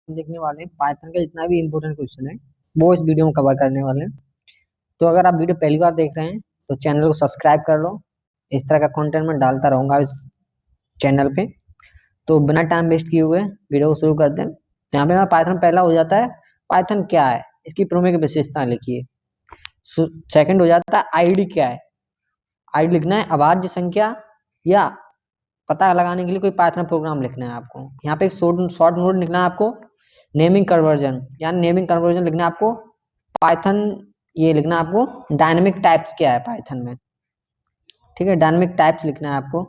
देखने वाले हैं पाइथन का जितना भी इम्पोर्टेंट क्वेश्चन है वो इस वीडियो में कवर करने वाले हैं। तो अगर आप वीडियो पहली बार देख रहे हैं तो चैनल को सब्सक्राइब कर लो। इस तरह का कंटेंट मैं डालता रहूंगा इस चैनल पे। तो बिना टाइम वेस्ट किए हुए वीडियो को शुरू करते हैं। यहाँ पे हमारा पाइथन पहला हो जाता है, पाइथन क्या है, इसकी प्रमुख विशेषता लिखिए। सेकंड हो जाता है आईडी क्या है, आईडी लिखना है अभाज्य संख्या या पता लगाने के लिए कोई पाइथन प्रोग्राम लिखना है आपको। यहाँ पे एक शॉर्ट नोट लिखना है आपको, नेमिंग कन्वर्जन, यानी नेमिंग कन्वर्जन लिखना है आपको पाइथन, ये लिखना है आपको डायनेमिक टाइप्स क्या है पाइथन में, ठीक है, डायनेमिक टाइप्स लिखना है आपको।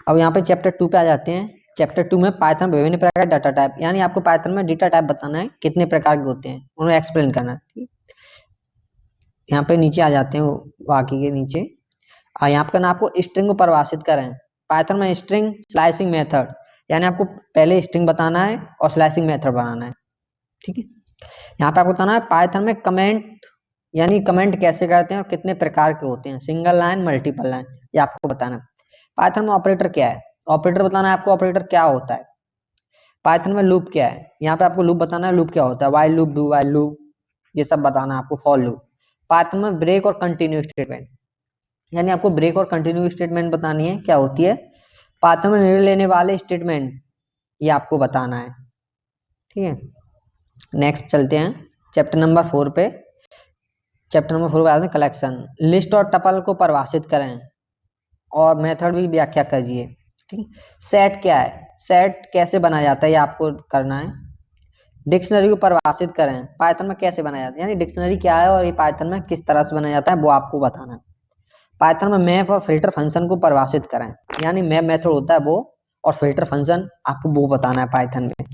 अब यहाँ पे चैप्टर 2 पे आ जाते हैं। चैप्टर 2 में पाइथन विभिन्न प्रकार के डाटा टाइप, यानी आपको पाइथन में डेटा टाइप बताना है कितने प्रकार के होते हैं, उन्हें एक्सप्लेन करना है। यहाँ पे नीचे आ जाते हैं बाकी के नीचे। यहाँ पे करना आपको स्ट्रिंग को परिभाषित करें। पाइथन में स्ट्रिंग स्लाइसिंग मेथड, यानी आपको पहले स्ट्रिंग बताना है और स्लाइसिंग मेथड बनाना है, ठीक है। यहाँ पे आपको बताना है पाइथन में कमेंट, यानी कमेंट कैसे करते हैं और कितने प्रकार के होते हैं, सिंगल लाइन मल्टीपल लाइन, ये आपको बताना है। पाइथन में ऑपरेटर क्या है, ऑपरेटर बताना है आपको, ऑपरेटर क्या होता है। पाइथन में लूप क्या है, यहाँ पे आपको लूप बताना है, लूप क्या होता है, while loop, do while loop, ये सब बताना है आपको, फॉर लूप। पाइथन में ब्रेक और कंटिन्यू स्टेटमेंट, यानी आपको ब्रेक और कंटिन्यू स्टेटमेंट बतानी है क्या होती है। पाइथन में निर्णय लेने वाले स्टेटमेंट, ये आपको बताना है, ठीक है। नेक्स्ट चलते हैं चैप्टर नंबर 4 पे। चैप्टर नंबर 4 पे आते हैं कलेक्शन। लिस्ट और टपल को परिभाषित करें और मेथड भी व्याख्या कीजिए, ठीक। सेट क्या है, सेट कैसे बनाया जाता है, ये आपको करना है। डिक्शनरी को परिभाषित करें, पाइथन में कैसे बनाया जाता है, यानी डिक्शनरी क्या है और ये पाइथन में किस तरह से बनाया जाता है वो आपको बताना है। पाइथन में मैप और फिल्टर फंक्शन को परिभाषित करें, यानी मैप मेथड होता है वो, और फिल्टर फंक्शन आपको वो बताना है पाइथन में,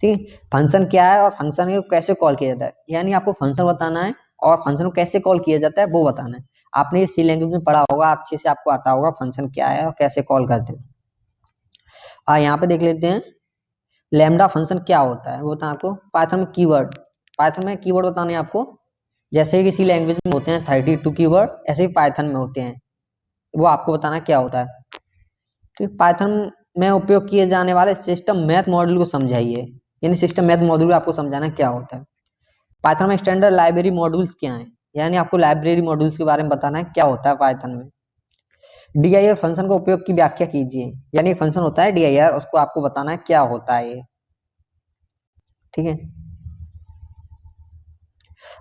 ठीक है। फंक्शन क्या है और फंक्शन को कैसे कॉल किया जाता है, यानी आपको फंक्शन बताना है और फंक्शन को कैसे कॉल किया जाता है वो बताना है। आपने सी लैंग्वेज में पढ़ा होगा, अच्छे से आपको आता होगा फंक्शन क्या है और कैसे कॉल करते हैं। यहाँ पे देख लेते हैं लैम्डा फंक्शन क्या होता है, वो बताना आपको। पाइथन में कीवर्ड, पाइथन में कीवर्ड बताने आपको, जैसे किसी लैंग्वेज में होते हैं 32 कीवर्ड, ऐसे ही पाइथन में होते हैं, वो आपको बताना क्या होता है, ठीक। पाइथन में उपयोग किए जाने वाले सिस्टम मैथ मॉड्यूल को समझाइए, यानी सिस्टम मैथ मॉड्यूल आपको समझाना क्या होता है। पाइथन में स्टैंडर्ड लाइब्रेरी मॉड्यूल्स क्या हैं, यानी आपको लाइब्रेरी मॉड्यूल्स के बारे में बताना है क्या होता है पाइथन में। डीआईआर फंक्शन का उपयोग की व्याख्या कीजिए, यानी फंक्शन होता है डीआईआर, उसको आपको बताना है क्या होता है ये, ठीक है।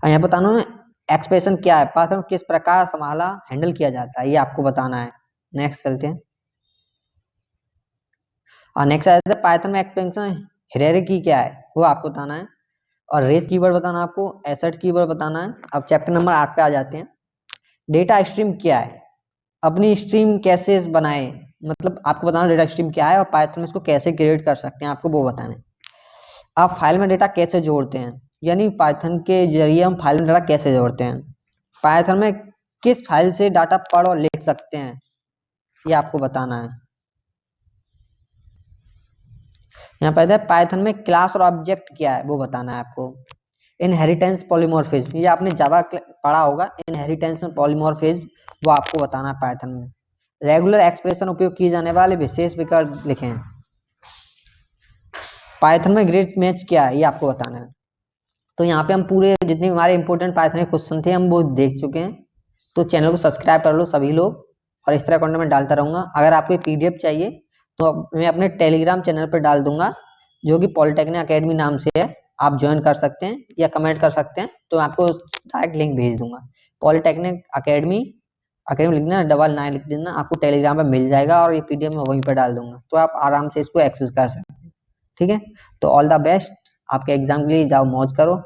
यहाँ बताना है एक्सप्रेशन क्या है, पाइथन में किस प्रकार संभाला हैंडल किया जाता है, ये आपको बताना है। नेक्स्ट चलते हैं। और नेक्स्ट आता है पाइथन में एक्सपेंशन हायरार्की क्या है, वो आपको बताना है। और रेस कीवर्ड बताना आपको, एसेट्स कीवर्ड बताना है। अब चैप्टर नंबर 8 पे आ जाते हैं। डेटा स्ट्रीम क्या है, अपनी स्ट्रीम कैसे बनाए, मतलब आपको बताना डेटा स्ट्रीम क्या है और पाइथन में इसको कैसे क्रिएट कर सकते हैं, आपको वो बताना है। आप फाइल में डेटा कैसे जोड़ते हैं, यानी पाइथन के जरिए हम फाइल में डेटा कैसे जोड़ते हैं। पाइथन में किस फाइल से डाटा पढ़ और लिख सकते हैं, ये आपको बताना है। यहाँ पर पाइथन में क्लास और ऑब्जेक्ट क्या है वो बताना है आपको। इनहेरिटेंस पॉलीमॉर्फिज्म, ये आपने जावा पढ़ा होगा, इनहेरिटेंस और पॉलीमॉर्फिज्म, वो आपको बताना है पाइथन में। रेगुलर एक्सप्रेशन उपयोग किए जाने वाले विशेष विकल्प लिखें। पाइथन में ग्रेड मैच क्या है, ये आपको बताना है। तो यहाँ पे हम पूरे जितने हमारे इंपॉर्टेंट पाइथन के क्वेश्चन थे हम वो देख चुके हैं। तो चैनल को सब्सक्राइब कर लो सभी लोग, और इस तरह कंटेंट में डालता रहूंगा। अगर आपको पीडीएफ चाहिए तो मैं अपने टेलीग्राम चैनल पर डाल दूंगा, जो कि पॉलिटेक्निक अकेडमी नाम से है, आप ज्वाइन कर सकते हैं या कमेंट कर सकते हैं, तो मैं आपको डायरेक्ट लिंक भेज दूंगा। पॉलिटेक्निक अकेडमी, अकेडमी लिखना 99 लिख देना, आपको टेलीग्राम पर मिल जाएगा और ये पीडीएफ मैं वहीं पर डाल दूंगा, तो आप आराम से इसको एक्सेस कर सकते हैं, ठीक है। तो ऑल द बेस्ट, आपके एग्जाम के लिए जाओ मौज करो।